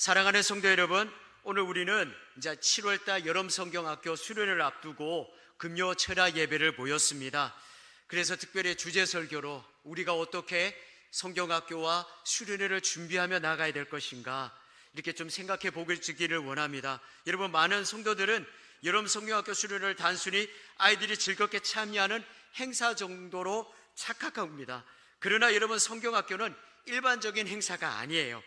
사랑하는 성도 여러분, 오늘 우리는 이제 7월달 여름성경학교 수련을 앞두고 금요 철야 예배를 모였습니다. 그래서 특별히 주제 설교로 우리가 어떻게 성경학교와 수련회를 준비하며 나가야 될 것인가 이렇게 좀 생각해 보기를 원합니다. 여러분, 많은 성도들은 여름성경학교 수련회를 단순히 아이들이 즐겁게 참여하는 행사 정도로 착각합니다. 그러나 여러분, 성경학교는 일반적인 행사가 아니에요.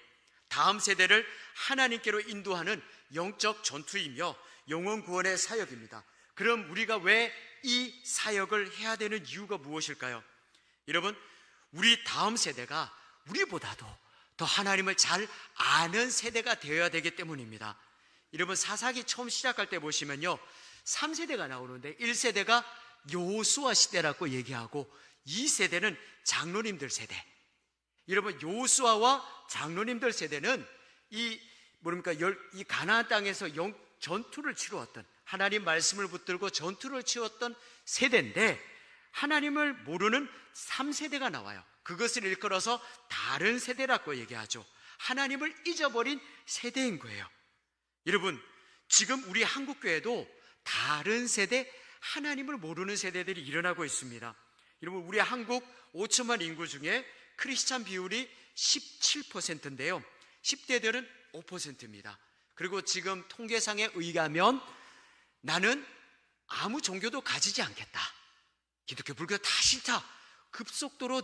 다음 세대를 하나님께로 인도하는 영적 전투이며 영혼 구원의 사역입니다. 그럼 우리가 왜 이 사역을 해야 되는 이유가 무엇일까요? 여러분, 우리 다음 세대가 우리보다도 더 하나님을 잘 아는 세대가 되어야 되기 때문입니다. 여러분, 사사기 처음 시작할 때 보시면요, 3세대가 나오는데 1세대가 여호수아 시대라고 얘기하고 2세대는 장로님들 세대. 여러분, 여호수아와 장로님들 세대는 이 가나안 땅에서 전투를 치루었던, 하나님 말씀을 붙들고 전투를 치렀던 세대인데, 하나님을 모르는 3세대가 나와요. 그것을 일컬어서 다른 세대라고 얘기하죠. 하나님을 잊어버린 세대인 거예요. 여러분, 지금 우리 한국교회도 다른 세대, 하나님을 모르는 세대들이 일어나고 있습니다. 여러분, 우리 한국 5천만 인구 중에 크리스찬 비율이 17%인데요 10대들은 5%입니다 그리고 지금 통계상에 의하면 나는 아무 종교도 가지지 않겠다, 기독교, 불교 다 싫다, 급속도로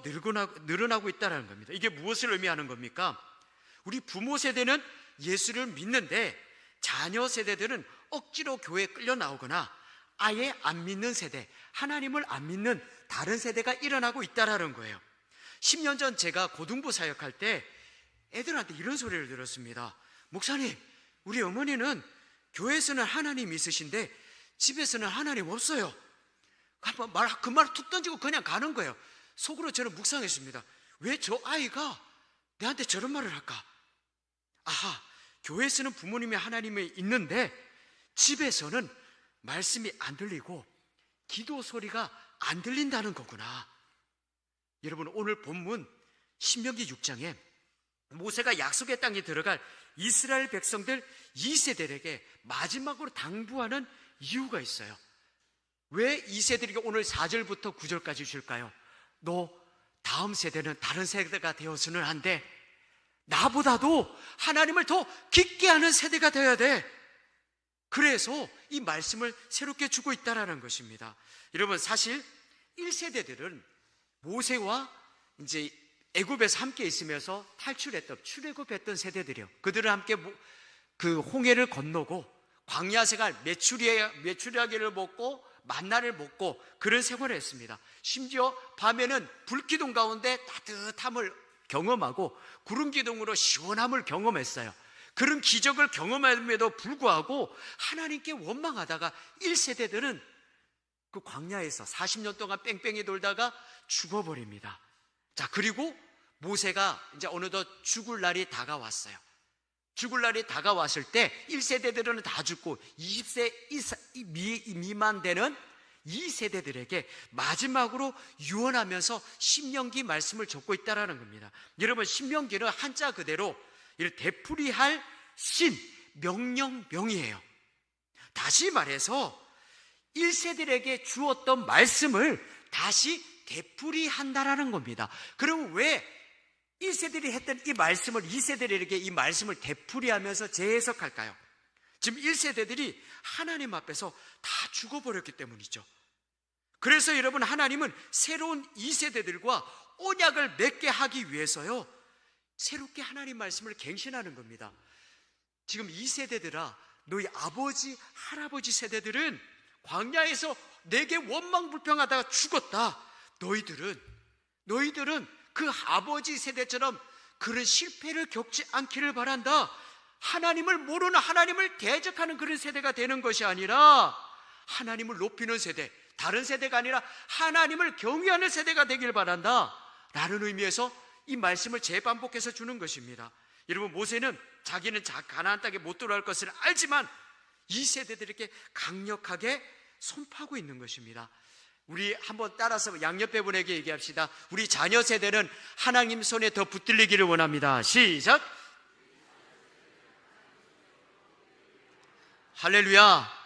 늘어나고 있다는 겁니다. 이게 무엇을 의미하는 겁니까? 우리 부모 세대는 예수를 믿는데 자녀 세대들은 억지로 교회에 끌려 나오거나 아예 안 믿는 세대, 하나님을 안 믿는 다른 세대가 일어나고 있다는 거예요. 10년 전 제가 고등부 사역할 때 애들한테 이런 소리를 들었습니다. 목사님, 우리 어머니는 교회에서는 하나님 있으신데 집에서는 하나님 없어요. 그 말을 툭 던지고 그냥 가는 거예요. 속으로 저는 묵상했습니다. 왜 저 아이가 내한테 저런 말을 할까? 아하, 교회에서는 부모님이 하나님이 있는데 집에서는 말씀이 안 들리고 기도 소리가 안 들린다는 거구나. 여러분, 오늘 본문 신명기 6장에 모세가 약속의 땅에 들어갈 이스라엘 백성들 2세들에게 마지막으로 당부하는 이유가 있어요. 왜 2세들에게 오늘 4절부터 9절까지 줄까요? 너 다음 세대는 다른 세대가 되어서는 안 돼. 나보다도 하나님을 더 깊게 아는 세대가 되어야 돼. 그래서 이 말씀을 새롭게 주고 있다는 것입니다. 여러분, 사실 1세대들은 모세와 이제 애굽에서 함께 있으면서 출애굽했던 세대들이요. 그들은 함께 그 홍해를 건너고 광야 생활, 메추리아기를 먹고 만나를 먹고 그런 생활을 했습니다. 심지어 밤에는 불기둥 가운데 따뜻함을 경험하고 구름 기둥으로 시원함을 경험했어요. 그런 기적을 경험함에도 불구하고 하나님께 원망하다가 1세대들은 그 광야에서 40년 동안 뺑뺑이 돌다가 죽어버립니다. 자, 그리고 모세가 이제 어느덧 죽을 날이 다가왔어요. 죽을 날이 다가왔을 때 1세대들은 다 죽고 20세 미만 되는 2세대들에게 마지막으로 유언하면서 신명기 말씀을 적고 있다는 겁니다. 여러분, 신명기는 한자 그대로 되풀이할 신, 명령명이에요. 다시 말해서 1세들에게 주었던 말씀을 다시 되풀이한다라는 겁니다. 그럼 왜 1세들이 했던 이 말씀을 2세들에게 이 말씀을 되풀이하면서 재해석할까요? 지금 1세대들이 하나님 앞에서 다 죽어버렸기 때문이죠. 그래서 여러분, 하나님은 새로운 2세대들과 언약을 맺게 하기 위해서요, 새롭게 하나님 말씀을 갱신하는 겁니다. 지금 2세대들아, 너희 아버지, 할아버지 세대들은 광야에서 내게 원망불평하다가 죽었다. 너희들은 그 아버지 세대처럼 그런 실패를 겪지 않기를 바란다. 하나님을 모르는, 하나님을 대적하는 그런 세대가 되는 것이 아니라 하나님을 높이는 세대, 다른 세대가 아니라 하나님을 경외하는 세대가 되길 바란다 라는 의미에서 이 말씀을 재반복해서 주는 것입니다. 여러분, 모세는 자기는 가나안 땅에 못 들어갈 것을 알지만 2세대들에게 강력하게 손파고 있는 것입니다. 우리 한번 따라서 양옆에 분에게 얘기합시다. 우리 자녀 세대는 하나님 손에 더 붙들리기를 원합니다. 시작! 할렐루야.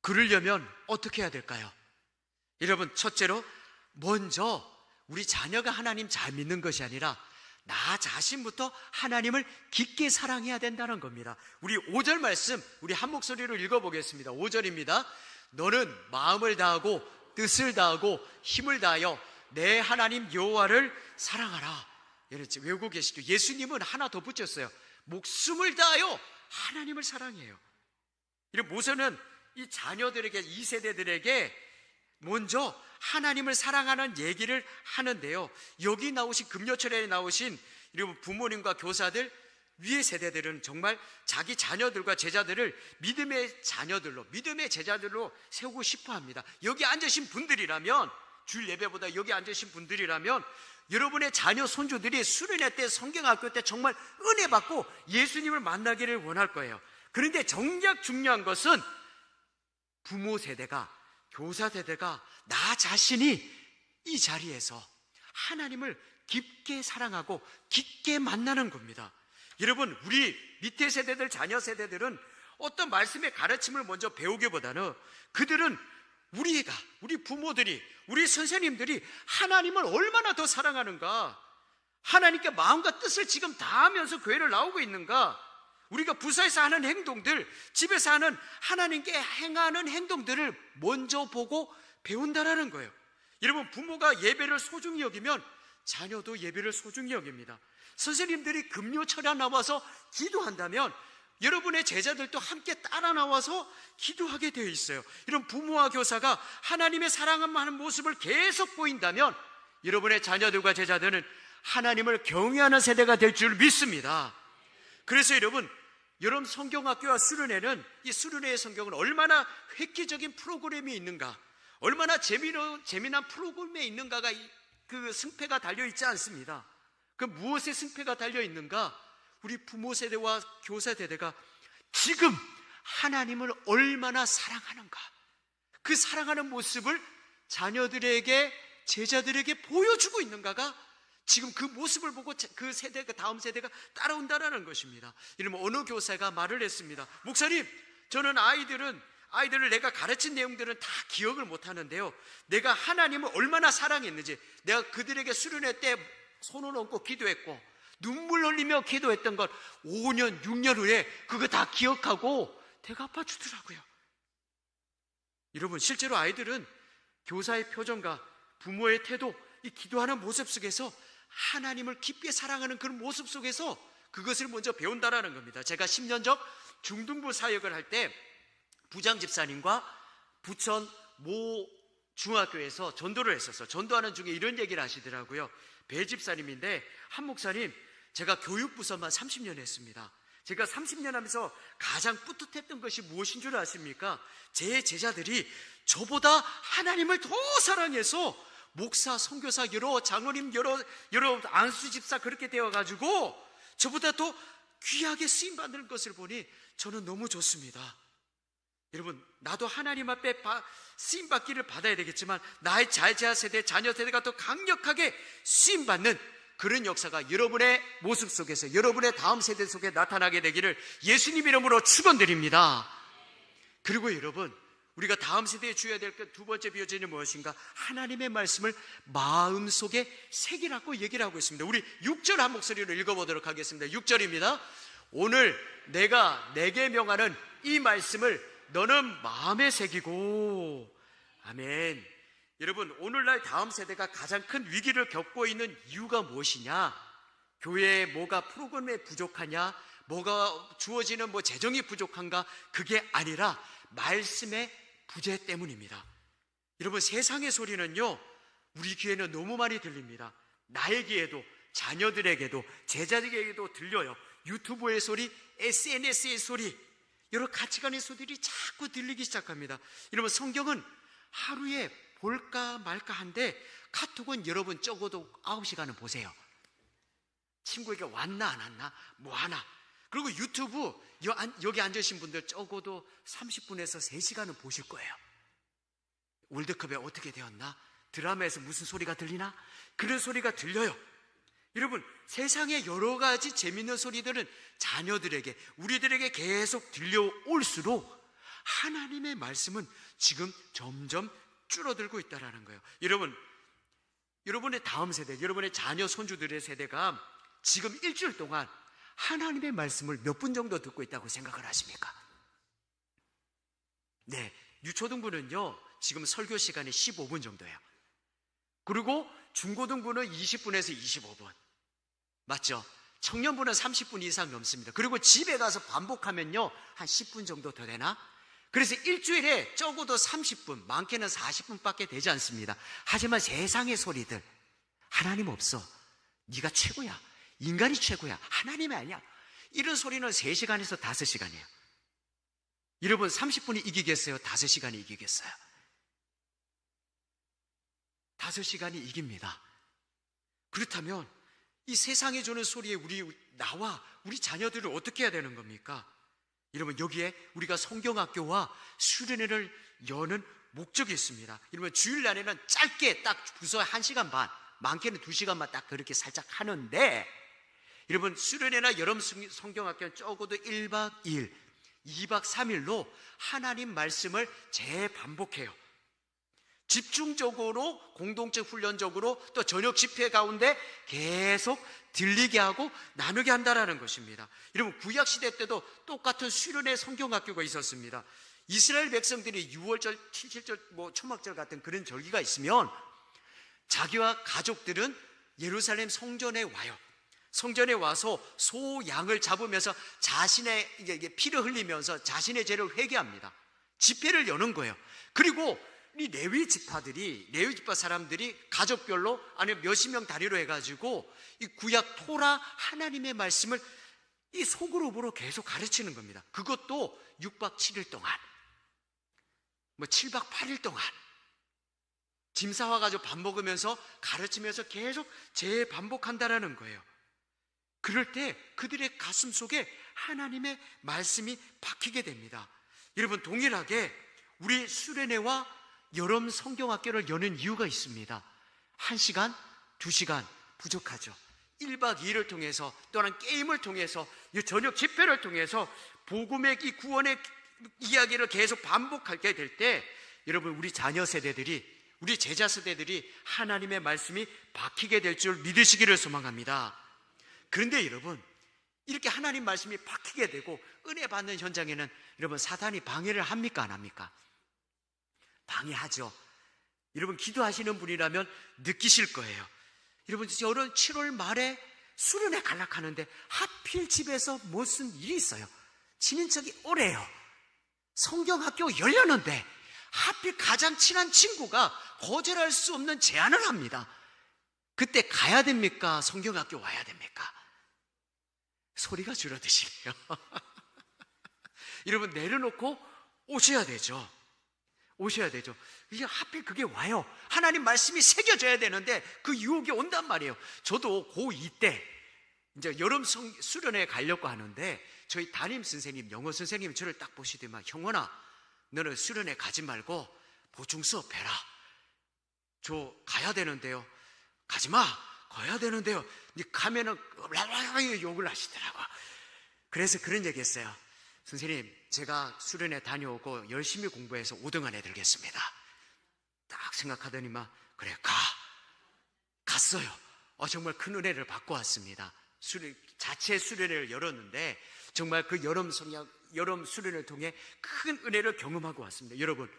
그러려면 어떻게 해야 될까요? 여러분, 첫째로 먼저 우리 자녀가 하나님 잘 믿는 것이 아니라 나 자신부터 하나님을 깊게 사랑해야 된다는 겁니다. 우리 5절 말씀 우리 한 목소리로 읽어보겠습니다. 5절입니다. 너는 마음을 다하고 뜻을 다하고 힘을 다하여 내 하나님 여호와를 사랑하라. 이렇게 외우고 계시죠. 예수님은 하나 더 붙였어요. 목숨을 다하여 하나님을 사랑해요. 이런 모세는 이 자녀들에게, 이 세대들에게 먼저 하나님을 사랑하는 얘기를 하는데요, 여기 나오신 금요철에 나오신 여러분 부모님과 교사들, 위의 세대들은 정말 자기 자녀들과 제자들을 믿음의 자녀들로, 믿음의 제자들로 세우고 싶어 합니다. 여기 앉으신 분들이라면, 주일 예배보다 여기 앉으신 분들이라면 여러분의 자녀 손주들이 수련회 때, 성경학교 때 정말 은혜 받고 예수님을 만나기를 원할 거예요. 그런데 정작 중요한 것은 부모 세대가, 교사 세대가, 나 자신이 이 자리에서 하나님을 깊게 사랑하고 깊게 만나는 겁니다. 여러분, 우리 밑에 세대들, 자녀 세대들은 어떤 말씀의 가르침을 먼저 배우기보다는 그들은 우리 부모들이, 우리 선생님들이 하나님을 얼마나 더 사랑하는가, 하나님께 마음과 뜻을 지금 다하면서 교회를 나오고 있는가, 우리가 부서에서 하는 행동들, 집에서 하는 하나님께 행하는 행동들을 먼저 보고 배운다라는 거예요. 여러분, 부모가 예배를 소중히 여기면 자녀도 예배를 소중히 여깁니다. 선생님들이 금요철에 나와서 기도한다면 여러분의 제자들도 함께 따라 나와서 기도하게 되어 있어요. 이런 부모와 교사가 하나님의 사랑하는 모습을 계속 보인다면 여러분의 자녀들과 제자들은 하나님을 경외하는 세대가 될 줄 믿습니다. 그래서 여러분 성경학교와 수련회는, 이 수련회의 성경은 얼마나 획기적인 프로그램이 있는가, 얼마나 재미난 프로그램에 있는가가 그 승패가 달려있지 않습니다. 그 무엇에 승패가 달려있는가? 우리 부모 세대와 교사 세대가 지금 하나님을 얼마나 사랑하는가, 그 사랑하는 모습을 자녀들에게, 제자들에게 보여주고 있는가가 지금 그 모습을 보고 그 세대가, 다음 세대가 따라온다는 것입니다. 이러면 어느 교사가 말을 했습니다. 목사님, 저는 아이들을 내가 가르친 내용들은 다 기억을 못하는데요, 내가 하나님을 얼마나 사랑했는지, 내가 그들에게 수련회 때 손을 얹고 기도했고 눈물 흘리며 기도했던 것 5년, 6년 후에 그거 다 기억하고 대갚아 주더라고요. 여러분, 실제로 아이들은 교사의 표정과 부모의 태도, 이 기도하는 모습 속에서 하나님을 깊게 사랑하는 그런 모습 속에서 그것을 먼저 배운다라는 겁니다. 제가 10년 전 중등부 사역을 할 때 부장 집사님과 부천 모 중학교에서 전도를 했었어요. 전도하는 중에 이런 얘기를 하시더라고요. 배 집사님인데, 한 목사님, 제가 교육부서만 30년 했습니다. 제가 30년 하면서 가장 뿌듯했던 것이 무엇인 줄 아십니까? 제 제자들이 저보다 하나님을 더 사랑해서 목사, 선교사, 여러 장로님, 여러 안수 집사 그렇게 되어가지고 저보다 더 귀하게 쓰임받는 것을 보니 저는 너무 좋습니다. 여러분, 나도 하나님 앞에 쓰임받기를 받아야 되겠지만 나의 자제자 세대, 자녀 세대가 더 강력하게 쓰임받는 그런 역사가 여러분의 모습 속에서, 여러분의 다음 세대 속에 나타나게 되기를 예수님 이름으로 축원드립니다. 그리고 여러분, 우리가 다음 세대에 주어야 될 두 번째 비전이 무엇인가? 하나님의 말씀을 마음속에 새기라고 얘기를 하고 있습니다. 우리 6절 한 목소리로 읽어보도록 하겠습니다. 6절입니다. 오늘 내가 내게 명하는 이 말씀을 너는 마음에 새기고. 아멘. 여러분, 오늘날 다음 세대가 가장 큰 위기를 겪고 있는 이유가 무엇이냐? 교회에 뭐가 프로그램에 부족하냐? 뭐가 주어지는 재정이 부족한가? 그게 아니라 말씀의 부재 때문입니다. 여러분, 세상의 소리는요, 우리 귀에는 너무 많이 들립니다. 나의 귀에도, 자녀들에게도, 제자들에게도 들려요. 유튜브의 소리, SNS의 소리, 여러 가치관의 소리들이 자꾸 들리기 시작합니다. 여러분, 성경은 하루에 볼까 말까 한데 카톡은 여러분 적어도 9시간은 보세요. 친구에게 왔나 안 왔나, 뭐 하나. 그리고 유튜브 여기 앉으신 분들 적어도 30분에서 3시간은 보실 거예요. 월드컵에 어떻게 되었나, 드라마에서 무슨 소리가 들리나, 그런 소리가 들려요. 여러분, 세상에 여러 가지 재밌는 소리들은 자녀들에게, 우리들에게 계속 들려올수록 하나님의 말씀은 지금 점점 줄어들고 있다는 거예요. 여러분의 다음 세대, 여러분의 자녀 손주들의 세대가 지금 일주일 동안 하나님의 말씀을 몇 분 정도 듣고 있다고 생각을 하십니까? 네, 유초등부는요 지금 설교 시간이 15분 정도예요. 그리고 중고등부는 20분에서 25분, 맞죠? 청년부는 30분 이상 넘습니다. 그리고 집에 가서 반복하면요 한 10분 정도 더 되나? 그래서 일주일에 적어도 30분, 많게는 40분밖에 되지 않습니다. 하지만 세상의 소리들, 하나님 없어, 네가 최고야, 인간이 최고야, 하나님이 아니야, 이런 소리는 3시간에서 5시간이에요. 여러분, 30분이 이기겠어요? 5시간이 이기겠어요? 5시간이 이깁니다. 그렇다면 이 세상이 주는 소리에 나와 우리 자녀들을 어떻게 해야 되는 겁니까? 여러분, 여기에 우리가 성경학교와 수련회를 여는 목적이 있습니다. 여러분, 주일날에는 짧게 딱 부서 1시간 반, 많게는 2시간만 딱 그렇게 살짝 하는데, 여러분, 수련회나 여름 성경학교는 적어도 1박 2일, 2박 3일로 하나님 말씀을 재반복해요. 집중적으로, 공동체 훈련적으로, 또 저녁 집회 가운데 계속 들리게 하고 나누게 한다는 것입니다. 여러분, 구약시대 때도 똑같은 수련회 성경학교가 있었습니다. 이스라엘 백성들이 6월절, 7절, 초막절 같은 그런 절기가 있으면 자기와 가족들은 예루살렘 성전에 와요. 성전에 와서 소, 양을 잡으면서 자신의 이게 피를 흘리면서 자신의 죄를 회개합니다. 집회를 여는 거예요. 그리고 이 레위 지파 사람들이 가족별로 아니면 몇십 명 단위로 해가지고 이 구약 토라 하나님의 말씀을 이 소그룹으로 계속 가르치는 겁니다. 그것도 6박 7일 동안, 7박 8일 동안 짐 싸와가지고 밥 먹으면서 가르치면서 계속 재반복한다라는 거예요. 그럴 때 그들의 가슴 속에 하나님의 말씀이 박히게 됩니다. 여러분, 동일하게 우리 수련회와 여름 성경학교를 여는 이유가 있습니다. 1시간, 2시간 부족하죠. 1박 2일을 통해서, 또는 게임을 통해서, 저녁 집회를 통해서 복음의 이 구원의 이야기를 계속 반복하게 될 때, 여러분, 우리 자녀 세대들이, 우리 제자 세대들이 하나님의 말씀이 박히게 될 줄 믿으시기를 소망합니다. 그런데 여러분, 이렇게 하나님 말씀이 박히게 되고 은혜 받는 현장에는 여러분, 사단이 방해를 합니까, 안 합니까? 방해하죠. 여러분, 기도하시는 분이라면 느끼실 거예요. 여러분, 여름 7월 말에 수련회 갈락하는데 하필 집에서 무슨 일이 있어요. 친인척이 오래요. 성경학교 열렸는데 하필 가장 친한 친구가 거절할 수 없는 제안을 합니다. 그때 가야 됩니까? 성경학교 와야 됩니까? 소리가 줄어드시네요. 여러분, 내려놓고 오셔야 되죠. 이게 하필 그게 와요. 하나님 말씀이 새겨져야 되는데 그 유혹이 온단 말이에요. 저도 고2 때 이제 여름 수련회에 가려고 하는데 저희 담임 선생님, 영어 선생님이 저를 딱 보시더만, 형원아, 너는 수련회 가지 말고 보충 수업 해라. 저 가야 되는데요. 가지마, 가야 되는데요. 가면은 욕을 하시더라고. 그래서 그런 얘기 했어요. 선생님, 제가 수련회 다녀오고 열심히 공부해서 5등 안에 들겠습니다. 딱 생각하더니만, 그래, 갔어요. 정말 큰 은혜를 받고 왔습니다. 자체 수련회를 열었는데 정말 그 여름 수련회를 통해 큰 은혜를 경험하고 왔습니다. 여러분,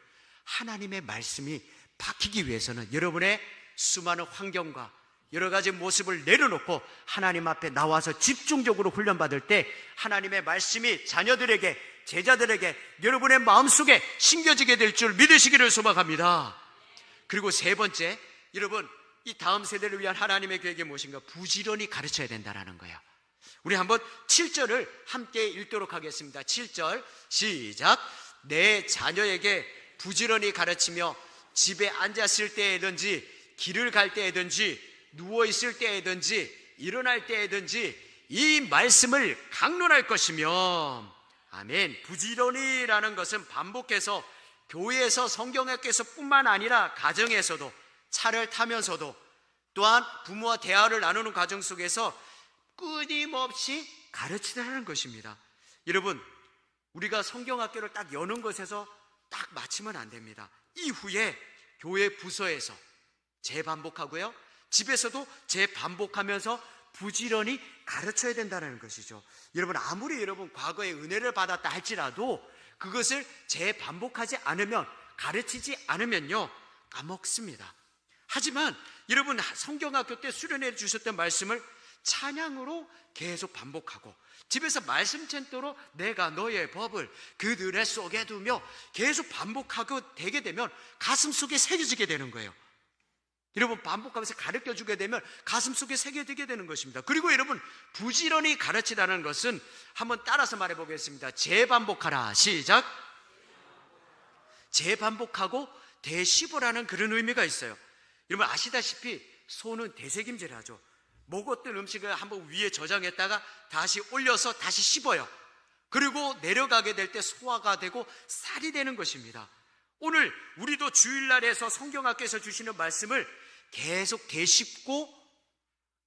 하나님의 말씀이 박히기 위해서는 여러분의 수많은 환경과 여러 가지 모습을 내려놓고 하나님 앞에 나와서 집중적으로 훈련받을 때 하나님의 말씀이 자녀들에게, 제자들에게, 여러분의 마음속에 심겨지게 될 줄 믿으시기를 소망합니다. 그리고 세 번째, 여러분, 이 다음 세대를 위한 하나님의 계획이 무엇인가? 부지런히 가르쳐야 된다는 거예요. 우리 한번 7절을 함께 읽도록 하겠습니다. 7절 시작. 내 자녀에게 부지런히 가르치며 집에 앉았을 때에든지 길을 갈 때에든지 누워있을 때에든지 일어날 때에든지 이 말씀을 강론할 것이며. 아멘. 부지런히라는 것은 반복해서 교회에서 성경학교에서 뿐만 아니라 가정에서도, 차를 타면서도, 또한 부모와 대화를 나누는 과정 속에서 끊임없이 가르치라는 것입니다. 여러분, 우리가 성경학교를 딱 여는 것에서 딱 마치면 안 됩니다. 이후에 교회 부서에서 재반복하고요, 집에서도 재반복하면서 부지런히 가르쳐야 된다는 것이죠. 여러분, 아무리 여러분 과거에 은혜를 받았다 할지라도 그것을 재반복하지 않으면, 가르치지 않으면요, 까먹습니다. 하지만 여러분, 성경학교 때 수련해 주셨던 말씀을 찬양으로 계속 반복하고, 집에서 말씀 챈도록 내가 너의 법을 그들의 속에 두며 계속 반복하고 되게 되면 가슴 속에 새겨지게 되는 거예요. 여러분, 반복하면서 가르쳐 주게 되면 가슴 속에 새겨지게 되는 것입니다. 그리고 여러분, 부지런히 가르치라는 것은 한번 따라서 말해 보겠습니다. 재반복하라. 시작. 재반복하고 되씹으라는 그런 의미가 있어요. 여러분, 아시다시피 소는 되새김질을 하죠. 먹었던 음식을 한번 위에 저장했다가 다시 올려서 다시 씹어요. 그리고 내려가게 될 때 소화가 되고 살이 되는 것입니다. 오늘 우리도 주일날에서 성경학교에서 주시는 말씀을 계속 되씹고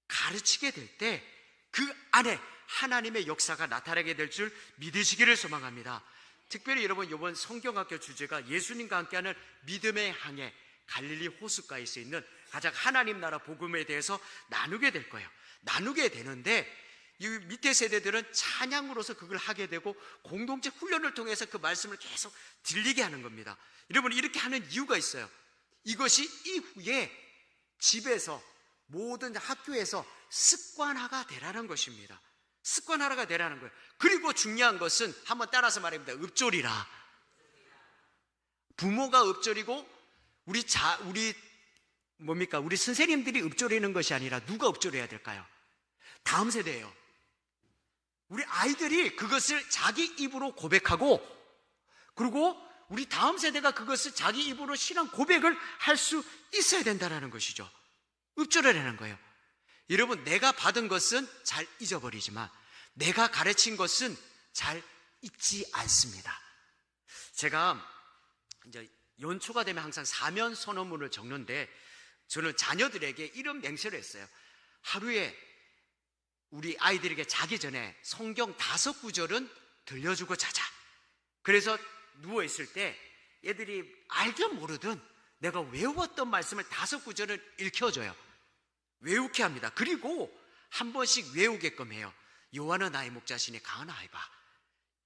가르치게 될 때 그 안에 하나님의 역사가 나타나게 될 줄 믿으시기를 소망합니다. 특별히 여러분, 이번 성경학교 주제가 예수님과 함께하는 믿음의 항해, 갈릴리 호숫가에 있는 가장 하나님 나라 복음에 대해서 나누게 될 거예요. 나누게 되는데 이 밑에 세대들은 찬양으로서 그걸 하게 되고 공동체 훈련을 통해서 그 말씀을 계속 들리게 하는 겁니다. 여러분, 이렇게 하는 이유가 있어요. 이것이 이후에 집에서, 모든 학교에서 습관화가 되라는 것입니다. 습관화가 되라는 거예요. 그리고 중요한 것은 한번 따라서 말합니다. 읍조리라. 부모가 읍조리고 우리 선생님들이 읍조리는 것이 아니라 누가 읍조려야 될까요? 다음 세대예요. 우리 아이들이 그것을 자기 입으로 고백하고, 그리고 우리 다음 세대가 그것을 자기 입으로 신앙 고백을 할 수 있어야 된다는 것이죠. 읍조려라는 거예요. 여러분, 내가 받은 것은 잘 잊어버리지만 내가 가르친 것은 잘 잊지 않습니다. 제가 이제 연초가 되면 항상 사면 선언문을 적는데, 저는 자녀들에게 이런 맹세를 했어요. 하루에 우리 아이들에게 자기 전에 성경 5구절은 들려주고 자자. 그래서 누워있을 때 애들이 알든 모르든 내가 외웠던 말씀을 5구절을 읽혀줘요. 외우게 합니다. 그리고 한 번씩 외우게끔 해요. 여호와는 나의 목자시니 강하나 해봐.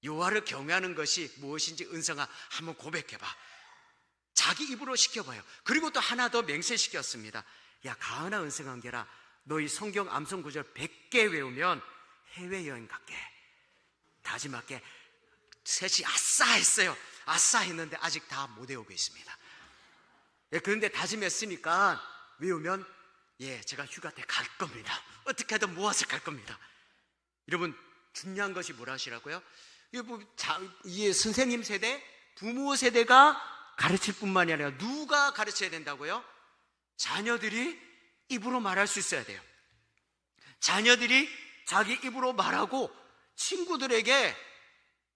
여호와를 경외하는 것이 무엇인지 은성아 한번 고백해봐. 자기 입으로 시켜봐요. 그리고 또 하나 더 맹세시켰습니다. 야, 가은아, 은성한게라, 너희 성경 암송 구절 100개 외우면 해외여행 갈게. 다짐할게. 셋이 아싸 했어요. 아싸 했는데 아직 다 못 외우고 있습니다. 예, 그런데 다짐했으니까 외우면 제가 휴가 때 갈 겁니다. 어떻게든 모아서 갈 겁니다. 여러분, 중요한 것이 뭐라시라고요? 이 선생님 세대, 부모 세대가 가르칠 뿐만이 아니라 누가 가르쳐야 된다고요? 자녀들이 입으로 말할 수 있어야 돼요. 자녀들이 자기 입으로 말하고 친구들에게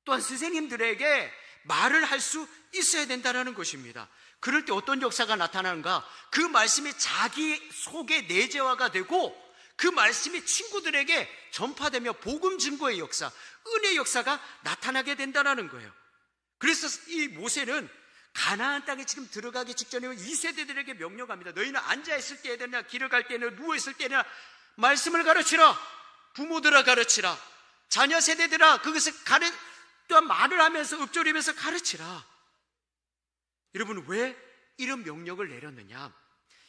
또한 선생님들에게 말을 할 수 있어야 된다는 것입니다. 그럴 때 어떤 역사가 나타나는가? 그 말씀이 자기 속에 내재화가 되고 그 말씀이 친구들에게 전파되며 복음 증거의 역사, 은혜의 역사가 나타나게 된다는 거예요. 그래서 이 모세는 가나안 땅에 지금 들어가기 직전에 이 세대들에게 명령합니다. 너희는 앉아있을 때나 길을 갈 때나 누워있을 때나 말씀을 가르치라. 부모들아 가르치라. 자녀 세대들아 그것을 또한 말을 하면서 읊조리면서 가르치라. 여러분, 왜 이런 명령을 내렸느냐?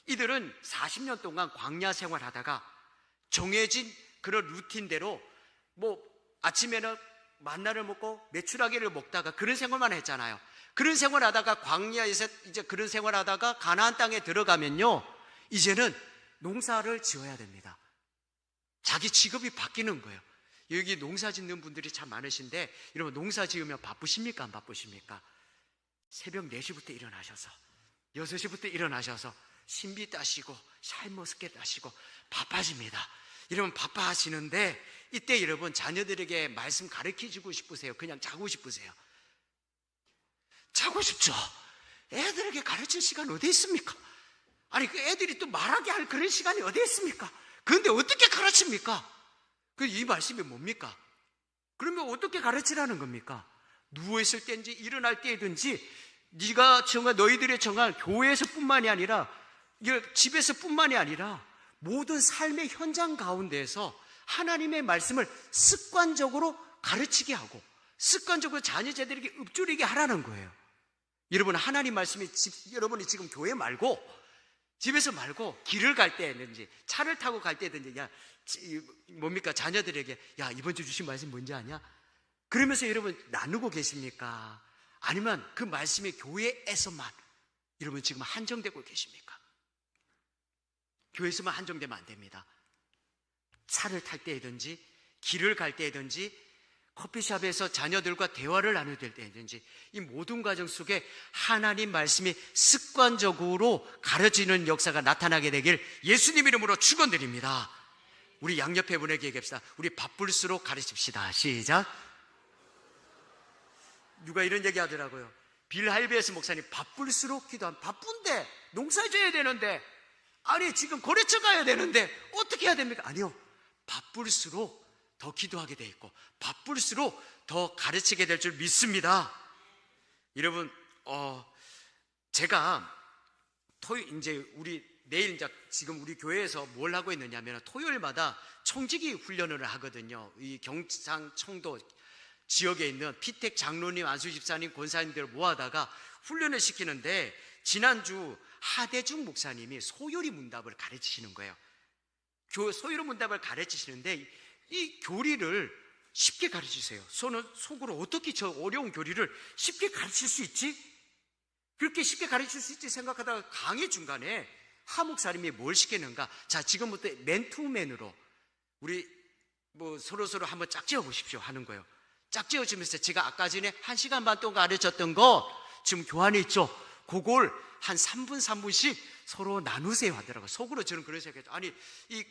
이들은 40년 동안 광야 생활하다가 정해진 그런 루틴대로 아침에는 만나를 먹고 메추라기를 먹다가 그런 생활만 했잖아요. 그런 생활하다가 광야에서 이제 그런 생활하다가 가나안 땅에 들어가면요, 이제는 농사를 지어야 됩니다. 자기 직업이 바뀌는 거예요. 여기 농사 짓는 분들이 참 많으신데, 여러분, 농사 지으면 바쁘십니까? 안 바쁘십니까? 새벽 4시부터 일어나셔서 6시부터 일어나셔서 신비 따시고 샤인머스켓 따시고 바빠집니다. 여러분, 바빠하시는데 이때 여러분 자녀들에게 말씀 가르쳐주고 싶으세요? 그냥 자고 싶으세요? 자고 싶죠. 애들에게 가르칠 시간 어디 있습니까? 아니 그 애들이 또 말하게 할 그런 시간이 어디 있습니까? 그런데 어떻게 가르칩니까? 이 말씀이 뭡니까? 그러면 어떻게 가르치라는 겁니까? 누워있을 때인지 일어날 때든지 네가 정한, 너희들의 정한 교회에서뿐만이 아니라 집에서뿐만이 아니라 모든 삶의 현장 가운데에서 하나님의 말씀을 습관적으로 가르치게 하고 습관적으로 자녀들에게 읊조리게 하라는 거예요. 여러분, 하나님 말씀이 여러분이 지금 교회 말고 집에서 말고 길을 갈 때든지 차를 타고 갈 때든지 뭡니까? 자녀들에게 이번 주 주신 말씀 뭔지 아냐? 그러면서 여러분 나누고 계십니까? 아니면 그 말씀이 교회에서만 여러분 지금 한정되고 계십니까? 교회에서만 한정되면 안 됩니다. 차를 탈 때든지 길을 갈 때든지 커피숍에서 자녀들과 대화를 나눌 때든지 이 모든 과정 속에 하나님 말씀이 습관적으로 가르치는 역사가 나타나게 되길 예수님 이름으로 축원드립니다. 우리 양옆에 분에게 얘기합시다. 우리 바쁠수록 가르칩시다. 시작. 누가 이런 얘기 하더라고요. 빌 할비에스 목사님, 바쁠수록 기도하면 바쁜데 농사져야 되는데 아니 지금 거래처 가야 되는데 어떻게 해야 됩니까? 아니요, 바쁠수록 더 기도하게 돼 있고 바쁠수록 더 가르치게 될 줄 믿습니다. 여러분, 제가 이제 내일 지금 우리 교회에서 뭘 하고 있느냐면 토요일마다 청지기 훈련을 하거든요. 이 경상청도 지역에 있는 피택 장로님, 안수 집사님, 권사님들을 모아다가 훈련을 시키는데 지난주 하대중 목사님이 소요리 문답을 가르치시는 거예요. 소요리 문답을 가르치시는데 이 교리를 쉽게 가르치세요. 속으로 어떻게 저 어려운 교리를 쉽게 가르칠 수 있지? 그렇게 쉽게 가르칠 수 있지 생각하다가 강의 중간에 하 목사님이 뭘 시키는가? 자, 지금부터 맨투맨으로 우리 서로 한번 짝지어 보십시오 하는 거예요. 짝지어 주면서 제가 아까 전에 1시간 반 동안 가르쳤던 거 지금 교환에 있죠? 그걸 한 3분씩 서로 나누세요 하더라고요. 속으로 저는 그런 생각했죠. 아니 이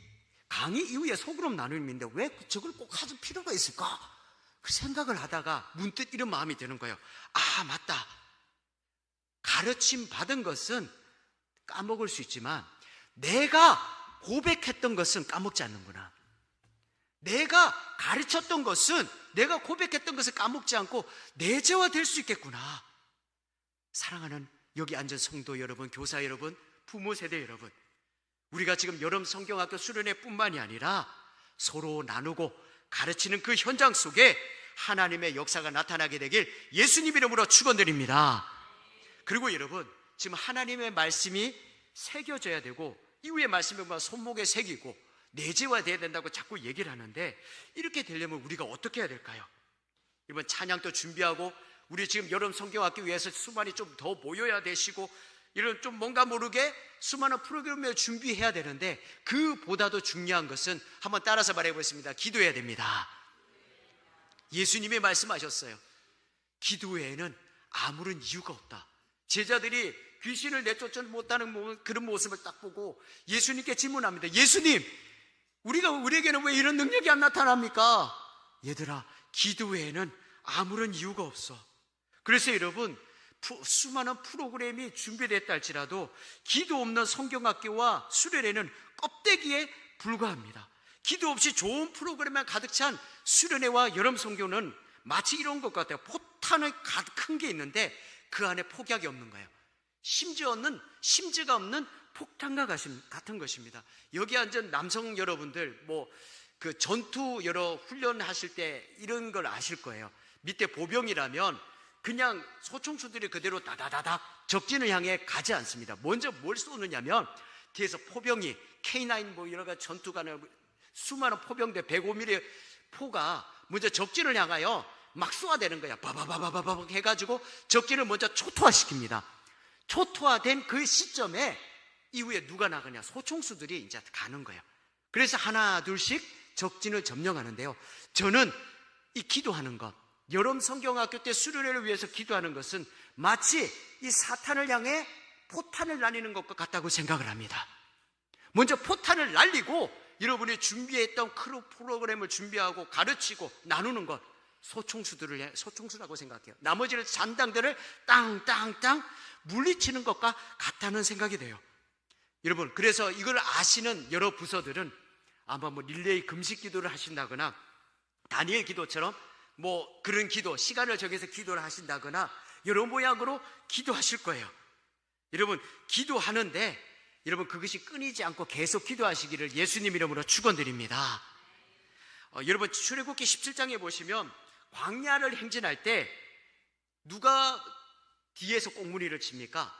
강의 이후에 속으로 나누는데 왜 저걸 꼭 하실 필요가 있을까? 그 생각을 하다가 문득 이런 마음이 드는 거예요. 아, 맞다. 가르침 받은 것은 까먹을 수 있지만 내가 고백했던 것은 까먹지 않는구나. 내가 가르쳤던 것은, 내가 고백했던 것을 까먹지 않고 내재화될 수 있겠구나. 사랑하는 여기 앉은 성도 여러분, 교사 여러분, 부모 세대 여러분, 우리가 지금 여름 성경학교 수련회 뿐만이 아니라 서로 나누고 가르치는 그 현장 속에 하나님의 역사가 나타나게 되길 예수님 이름으로 축원드립니다. 그리고 여러분, 지금 하나님의 말씀이 새겨져야 되고 이후의 말씀이 손목에 새기고 내재화돼야 된다고 자꾸 얘기를 하는데, 이렇게 되려면 우리가 어떻게 해야 될까요? 이번 찬양도 준비하고 우리 지금 여름 성경학교 위해서 수많이 좀 더 모여야 되시고 이런 좀 뭔가 모르게 수많은 프로그램을 준비해야 되는데, 그보다도 중요한 것은 한번 따라서 말해보겠습니다. 기도해야 됩니다. 예수님이 말씀하셨어요. 기도 외에는 아무런 이유가 없다. 제자들이 귀신을 내쫓지 못하는 그런 모습을 딱 보고 예수님께 질문합니다. 예수님, 우리에게는 왜 이런 능력이 안 나타납니까? 얘들아, 기도 외에는 아무런 이유가 없어. 그래서 여러분, 수많은 프로그램이 준비됐다 할지라도 기도 없는 성경학교와 수련회는 껍데기에 불과합니다. 기도 없이 좋은 프로그램만 가득 찬 수련회와 여름 성교는 마치 이런 것 같아요. 포탄을 가득 큰 게 있는데 그 안에 폭약이 없는 거예요. 심지가 없는 폭탄과 같은 것입니다. 여기 앉은 남성 여러분들 그 전투 여러 훈련하실 때 이런 걸 아실 거예요. 밑에 보병이라면 그냥 소총수들이 그대로 다다다닥 적진을 향해 가지 않습니다. 먼저 뭘 쏘느냐면 뒤에서 포병이 K9 여러 가지 전투관을 수많은 포병대 105mm 포가 먼저 적진을 향하여 막 쏘아대는 거야. 바바바바바바 해가지고 적진을 먼저 초토화시킵니다. 초토화된 그 시점에 이후에 누가 나가냐? 소총수들이 이제 가는 거예요. 그래서 하나 둘씩 적진을 점령하는데요. 저는 이 기도하는 것, 여름 성경학교 때 수련회를 위해서 기도하는 것은 마치 이 사탄을 향해 포탄을 날리는 것과 같다고 생각을 합니다. 먼저 포탄을 날리고 여러분이 준비했던 프로그램을 준비하고 가르치고 나누는 것, 소총수라고 생각해요. 나머지는 잔당들을 땅땅땅 물리치는 것과 같다는 생각이 돼요. 여러분, 그래서 이걸 아시는 여러 부서들은 아마 뭐 릴레이 금식 기도를 하신다거나 다니엘 기도처럼 뭐 그런 기도, 시간을 정해서 기도를 하신다거나 여러 모양으로 기도하실 거예요. 여러분, 기도하는데 여러분 그것이 끊이지 않고 계속 기도하시기를 예수님 이름으로 축원드립니다. 여러분, 출애굽기 17장에 보시면 광야를 행진할 때 누가 뒤에서 꽁무니를 칩니까?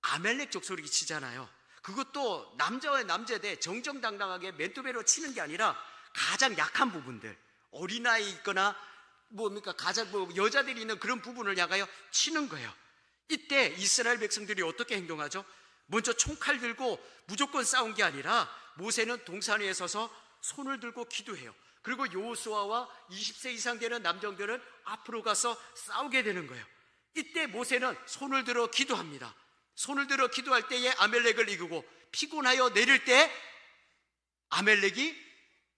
아멜렉 족속이 치잖아요. 그것도 남자와 남자대 정정당당하게 맨투배로 치는 게 아니라 가장 약한 부분들, 어린아이 있거나 뭡니까 가장 여자들이 있는 그런 부분을 향하여 치는 거예요. 이때 이스라엘 백성들이 어떻게 행동하죠? 먼저 총칼 들고 무조건 싸운 게 아니라 모세는 동산 위에 서서 손을 들고 기도해요. 그리고 여호수아와 20세 이상 되는 남정들은 앞으로 가서 싸우게 되는 거예요. 이때 모세는 손을 들어 기도합니다. 손을 들어 기도할 때에 아멜렉을 이기고 피곤하여 내릴 때 아멜렉이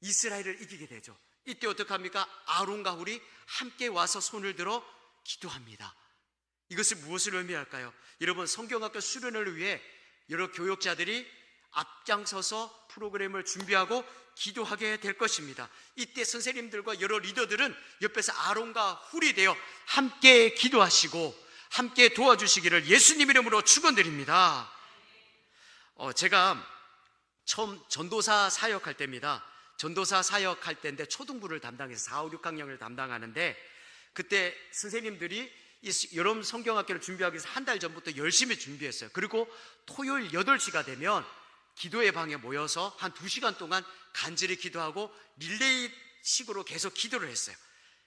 이스라엘을 이기게 되죠. 이때 어떡합니까? 아론과 훌이 함께 와서 손을 들어 기도합니다. 이것이 무엇을 의미할까요? 여러분, 성경학교 수련을 위해 여러 교역자들이 앞장서서 프로그램을 준비하고 기도하게 될 것입니다. 이때 선생님들과 여러 리더들은 옆에서 아론과 훌이 되어 함께 기도하시고 함께 도와주시기를 예수님 이름으로 축원드립니다. 제가 처음 전도사 사역할 때입니다. 전도사 사역할 때인데 초등부를 담당해서 4, 5, 6학년을 담당하는데 그때 선생님들이 이 여름 성경학교를 준비하기 위해서 한 달 전부터 열심히 준비했어요. 그리고 토요일 8시가 되면 기도의 방에 모여서 한 2시간 동안 간절히 기도하고 릴레이식으로 계속 기도를 했어요.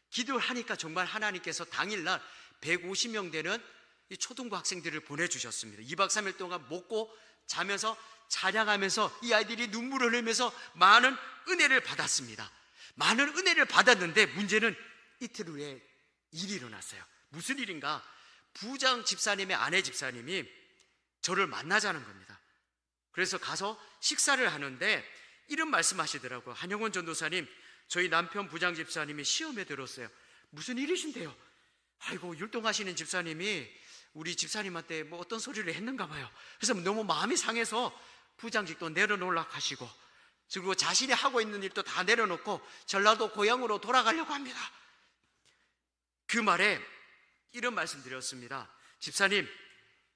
기도를 하니까 정말 하나님께서 당일날 150명 되는 이 초등부 학생들을 보내주셨습니다. 2박 3일 동안 먹고 자면서 찬양하면서 이 아이들이 눈물을 흘리면서 많은 은혜를 받았습니다. 많은 은혜를 받았는데 문제는 이틀 후에 일이 일어났어요. 무슨 일인가? 부장 집사님의 아내 집사님이 저를 만나자는 겁니다. 그래서 가서 식사를 하는데 이런 말씀하시더라고요. 한영원 전도사님, 저희 남편 부장 집사님이 시험에 들었어요. 무슨 일이신데요? 아이고, 율동하시는 집사님이 우리 집사님한테 뭐 어떤 소리를 했는가 봐요. 그래서 너무 마음이 상해서 부장직도 내려놓으려고 하시고 그리고 자신이 하고 있는 일도 다 내려놓고 전라도 고향으로 돌아가려고 합니다. 그 말에 이런 말씀 드렸습니다. 집사님,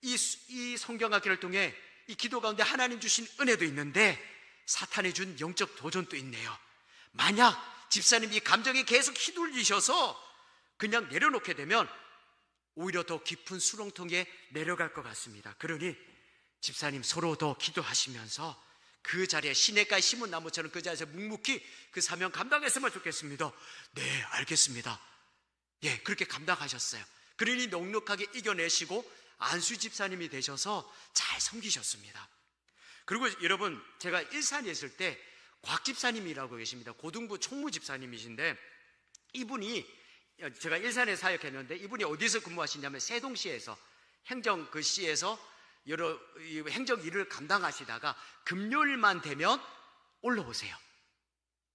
이 성경학기를 통해 이 기도 가운데 하나님 주신 은혜도 있는데 사탄이 준 영적 도전도 있네요. 만약 집사님이 감정이 계속 휘둘리셔서 그냥 내려놓게 되면 오히려 더 깊은 수렁통에 내려갈 것 같습니다. 그러니 집사님 서로 더 기도하시면서 그 자리에 시냇가에 심은 나무처럼 그 자리에서 묵묵히 그 사명 감당했으면 좋겠습니다. 네, 알겠습니다. 예, 그렇게 감당하셨어요. 그러니 넉넉하게 이겨내시고 안수 집사님이 되셔서 잘 섬기셨습니다. 그리고 여러분, 제가 일산에 있을 때 곽 집사님이라고 계십니다. 고등부 총무 집사님이신데 이분이, 제가 일산에 사역했는데 이분이 어디서 근무하시냐면 세동시에서 행정시에서 여러 행정 일을 감당하시다가 금요일만 되면 올라오세요.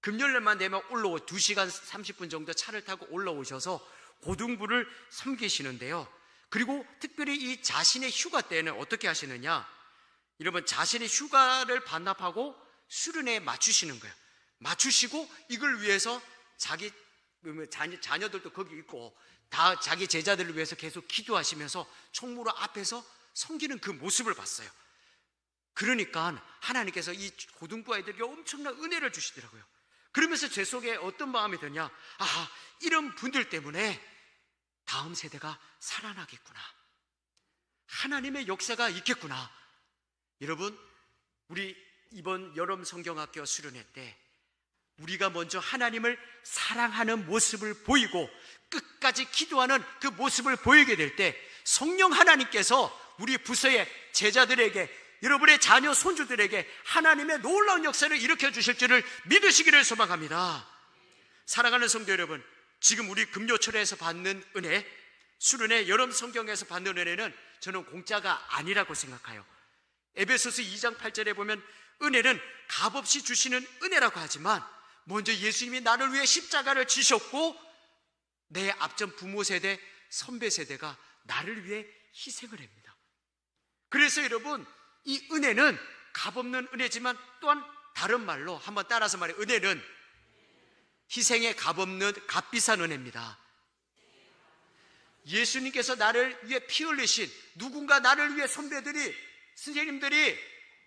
금요일만 되면 2시간 30분 정도 차를 타고 올라오셔서 고등부를 섬기시는데요. 그리고 특별히 이 자신의 휴가 때는 어떻게 하시느냐? 여러분, 자신의 휴가를 반납하고 수련회에 맞추시는 거예요. 맞추시고 이걸 위해서 자기 자녀들도 거기 있고 다 자기 제자들을 위해서 계속 기도하시면서 총무로 앞에서 섬기는 그 모습을 봤어요. 그러니까 하나님께서 이 고등부 아이들에게 엄청난 은혜를 주시더라고요. 그러면서 제 속에 어떤 마음이 드냐? 아, 이런 분들 때문에 다음 세대가 살아나겠구나. 하나님의 역사가 있겠구나. 여러분, 우리 이번 여름 성경학교 수련회 때 우리가 먼저 하나님을 사랑하는 모습을 보이고 끝까지 기도하는 그 모습을 보이게 될 때 성령 하나님께서 우리 부서의 제자들에게, 여러분의 자녀 손주들에게 하나님의 놀라운 역사를 일으켜 주실 줄을 믿으시기를 소망합니다. 사랑하는 성도 여러분, 지금 우리 금요철에서 받는 은혜, 수련회 여름 성경에서 받는 은혜는 저는 공짜가 아니라고 생각해요. 에베소서 2장 8절에 보면 은혜는 값없이 주시는 은혜라고 하지만 먼저 예수님이 나를 위해 십자가를 지셨고 내 앞전 부모 세대, 선배 세대가 나를 위해 희생을 합니다. 그래서 여러분, 이 은혜는 값없는 은혜지만 또한 다른 말로 한번 따라서 말해, 은혜는 희생의 값없는 값비싼 은혜입니다. 예수님께서 나를 위해 피 흘리신, 누군가 나를 위해 선배들이, 선생님들이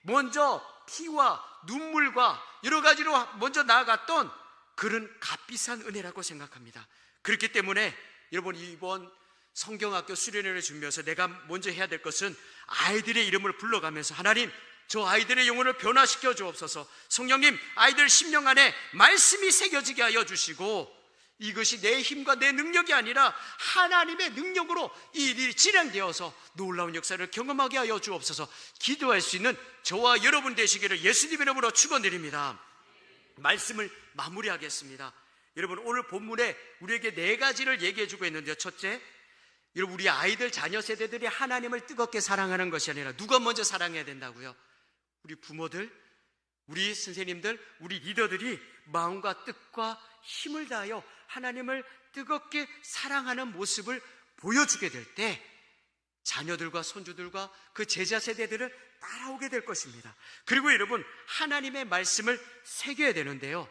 먼저 피와 눈물과 여러 가지로 먼저 나아갔던 그런 값비싼 은혜라고 생각합니다. 그렇기 때문에 여러분, 이번 성경학교 수련회를 준비해서 내가 먼저 해야 될 것은 아이들의 이름을 불러가면서, 하나님, 저 아이들의 영혼을 변화시켜 주옵소서. 성령님, 아이들 심령 안에 말씀이 새겨지게 하여 주시고, 이것이 내 힘과 내 능력이 아니라 하나님의 능력으로 이 일이 진행되어서 놀라운 역사를 경험하게 하여 주옵소서. 기도할 수 있는 저와 여러분 되시기를 예수님 이름으로 축원드립니다. 말씀을 마무리하겠습니다. 여러분, 오늘 본문에 우리에게 네 가지를 얘기해 주고 있는데요. 첫째, 여러분, 우리 아이들, 자녀 세대들이 하나님을 뜨겁게 사랑하는 것이 아니라 누가 먼저 사랑해야 된다고요? 우리 부모들, 우리 선생님들, 우리 리더들이 마음과 뜻과 힘을 다하여 하나님을 뜨겁게 사랑하는 모습을 보여주게 될 때 자녀들과 손주들과 그 제자 세대들을 따라오게 될 것입니다. 그리고 여러분, 하나님의 말씀을 새겨야 되는데요,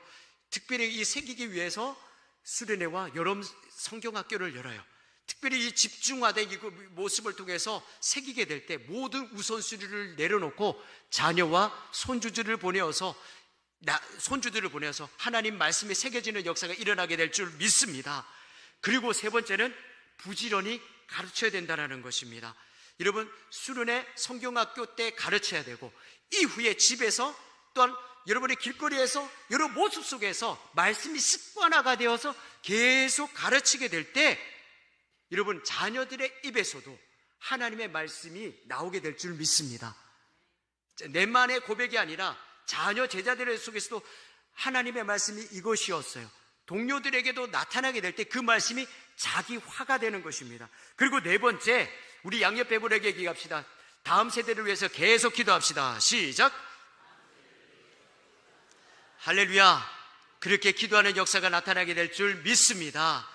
특별히 이 새기기 위해서 수련회와 여름 성경학교를 열어요. 특별히 이 집중화된 이 모습을 통해서 새기게 될 때 모든 우선순위를 내려놓고 자녀와 손주들을 보내어서 하나님 말씀이 새겨지는 역사가 일어나게 될 줄 믿습니다. 그리고 세 번째는 부지런히 가르쳐야 된다는 것입니다. 여러분, 수련회 성경학교 때 가르쳐야 되고, 이후에 집에서 또한 여러분의 길거리에서 여러 모습 속에서 말씀이 습관화가 되어서 계속 가르치게 될 때 여러분, 자녀들의 입에서도 하나님의 말씀이 나오게 될 줄 믿습니다. 내만의 고백이 아니라 자녀 제자들 속에서도 하나님의 말씀이 이것이었어요. 동료들에게도 나타나게 될 때 그 말씀이 자기 화가 되는 것입니다. 그리고 네 번째, 우리 양옆 배분에게 기도합시다. 다음 세대를 위해서 계속 기도합시다. 시작. 할렐루야. 그렇게 기도하는 역사가 나타나게 될 줄 믿습니다.